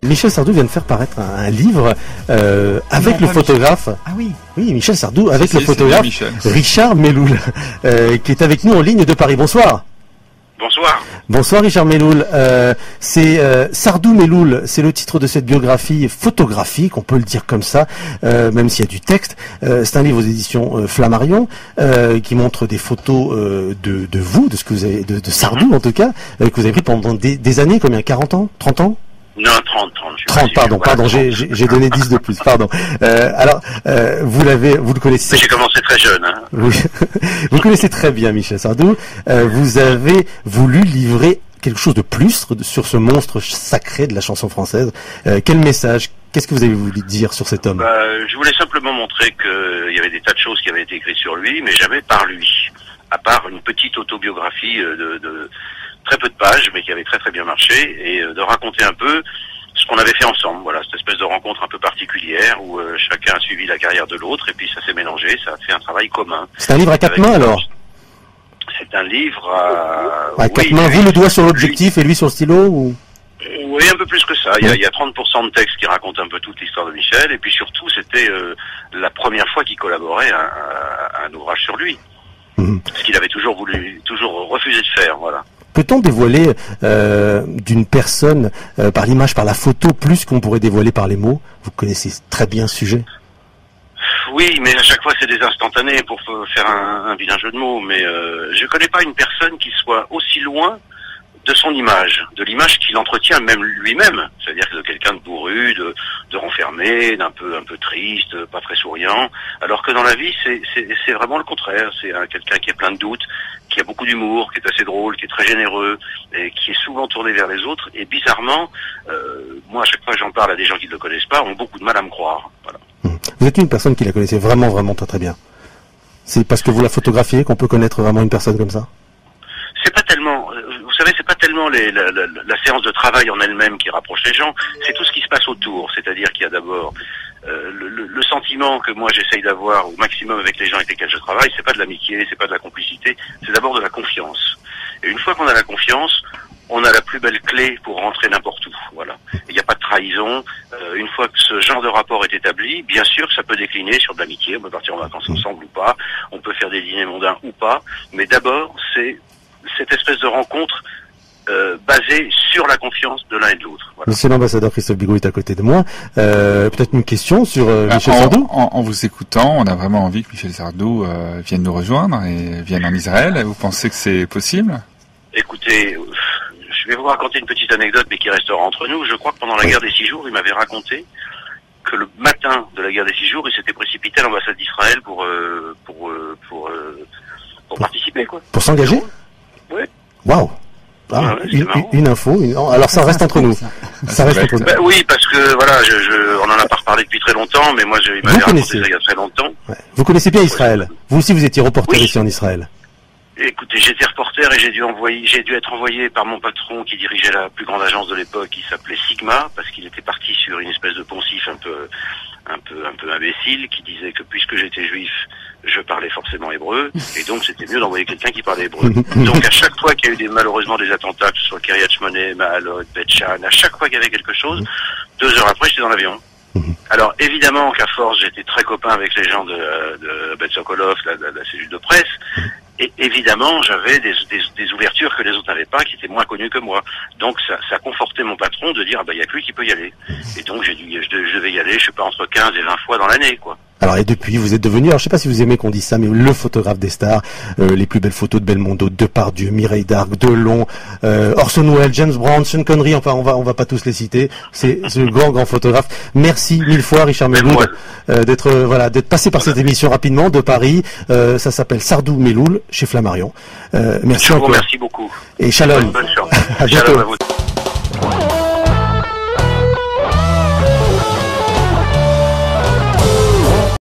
Michel Sardou vient de faire paraître un livre avec le photographe. Ah oui. Oui, Michel Sardou avec le photographe Richard Melloul, qui est avec nous en ligne de Paris. Bonsoir. Bonsoir. Bonsoir Richard Melloul. C'est Sardou Melloul, c'est le titre de cette biographie photographique, on peut le dire comme ça, même s'il y a du texte. C'est un livre aux éditions Flammarion qui montre des photos de vous, de ce que vous avez, de Sardou en tout cas, que vous avez pris pendant des années, combien, 40 ans, 30 ans? Non, 30. 30, pardon, j'ai donné 10 de plus, pardon. Alors, vous le connaissez. J'ai commencé très jeune, hein. Oui. Vous connaissez très bien Michel Sardou. Vous avez voulu livrer quelque chose de plus sur ce monstre sacré de la chanson française. Quel message, qu'est-ce que vous avez voulu dire sur cet homme? Je voulais simplement montrer qu'il y avait des tas de choses qui avaient été écrites sur lui, mais jamais par lui. À part une petite autobiographie de très peu de pages, mais qui avait très très bien marché, et de raconter un peu ce qu'on avait fait ensemble. Voilà, cette espèce de rencontre un peu particulière où chacun a suivi la carrière de l'autre, et puis ça s'est mélangé, ça a fait un travail commun. C'est un livre à quatre mains alors? C'est un livre à quatre mains, vous le doigt sur l'objectif et lui sur le stylo ou... Oui, un peu plus que ça. Il y a 30% de texte qui raconte un peu toute l'histoire de Michel, et puis surtout c'était la première fois qu'il collaborait à un ouvrage sur lui. Ce qu'il avait toujours refusé de faire, voilà. Peut-on dévoiler d'une personne par l'image, par la photo, plus qu'on pourrait dévoiler par les mots? Vous connaissez très bien ce sujet. Oui, mais à chaque fois c'est des instantanés pour faire un vilain jeu de mots. Mais je connais pas une personne qui soit aussi loin de son image, de l'image qu'il entretient même lui-même. C'est-à-dire que de quelqu'un de bourru, de renfermé, d'un peu triste, pas très souriant. Alors que dans la vie, c'est vraiment le contraire. C'est quelqu'un qui est plein de doutes, qui a beaucoup d'humour, qui est assez drôle, qui est très généreux, et qui est souvent tourné vers les autres. Et bizarrement, moi à chaque fois que j'en parle à des gens qui ne le connaissent pas, ont beaucoup de mal à me croire. Voilà. Vous êtes une personne qui la connaissait vraiment très très bien. C'est parce que vous la photographiez qu'on peut connaître vraiment une personne comme ça? C'est pas tellement, vous savez, c'est pas tellement la séance de travail en elle-même qui rapproche les gens, c'est tout ce qui se passe autour. C'est-à-dire qu'il y a d'abord le sentiment que moi j'essaye d'avoir au maximum avec les gens avec lesquels je travaille, c'est pas de l'amitié, c'est pas de la complicité, c'est d'abord de la confiance. Et une fois qu'on a la confiance, on a la plus belle clé pour rentrer n'importe où. Voilà. Il n'y a pas de trahison. Une fois que ce genre de rapport est établi, bien sûr, ça peut décliner sur de l'amitié. On peut partir en vacances ensemble ou pas. On peut faire des dîners mondains ou pas. Mais d'abord, c'est cette espèce de rencontre basée sur la confiance de l'un et de l'autre. Voilà. Monsieur l'ambassadeur Christophe Bigot est à côté de moi. Peut-être une question sur Michel Sardou? En vous écoutant, on a vraiment envie que Michel Sardou vienne nous rejoindre et vienne en Israël. Vous pensez que c'est possible? Écoutez, je vais vous raconter une petite anecdote, mais qui restera entre nous. Je crois que pendant la guerre des 6 jours, il m'avait raconté que le matin de la guerre des 6 jours, il s'était précipité à l'ambassade d'Israël pour participer, quoi. Pour s'engager? Oui. Waouh. Ah, une info. Alors ça reste entre nous. Ça reste entre nous. Oui, parce que voilà, on en a pas reparlé depuis très longtemps, mais moi il m'avait raconté ça il y a très longtemps. Ouais. Vous connaissez bien Israël. Vous aussi, vous étiez reporter ici en Israël. Écoutez, j'étais reporter et j'ai dû être envoyé par mon patron qui dirigeait la plus grande agence de l'époque, qui s'appelait Sigma, parce qu'il était parti sur une espèce de poncif un peu imbécile, qui disait que puisque j'étais juif, je parlais forcément hébreu, et donc c'était mieux d'envoyer quelqu'un qui parlait hébreu. Donc à chaque fois qu'il y a eu malheureusement des attentats, que ce soit Kiryat Shmone, Ma'alot, Bet Shan, à chaque fois qu'il y avait quelque chose, 2 heures après j'étais dans l'avion. Alors évidemment qu'à force j'étais très copain avec les gens de Bet Sokolov, la cellule de presse, et évidemment j'avais des ouvertures que les autres n'avaient pas, qui étaient moins connues que moi. Donc ça confortait mon patron de dire il y a que lui qui peut y aller. Et donc j'ai dit je vais y aller, je sais pas, entre 15 et 20 fois dans l'année, quoi. Alors et depuis vous êtes devenu, alors je sais pas si vous aimez qu'on dise ça, mais le photographe des stars, les plus belles photos de Belmondo, Depardieu, Mireille d'Arc, Delon, Orson Welles, James Brown, Sean Connery, enfin on va pas tous les citer. C'est ce grand photographe. Merci 1000 fois Richard Melloul d'être passé par cette émission rapidement de Paris. Ça s'appelle Sardou Melloul chez Flammarion. Merci encore. Merci beaucoup. Et shalom. Bonne chance. À bientôt. Shalom à vous.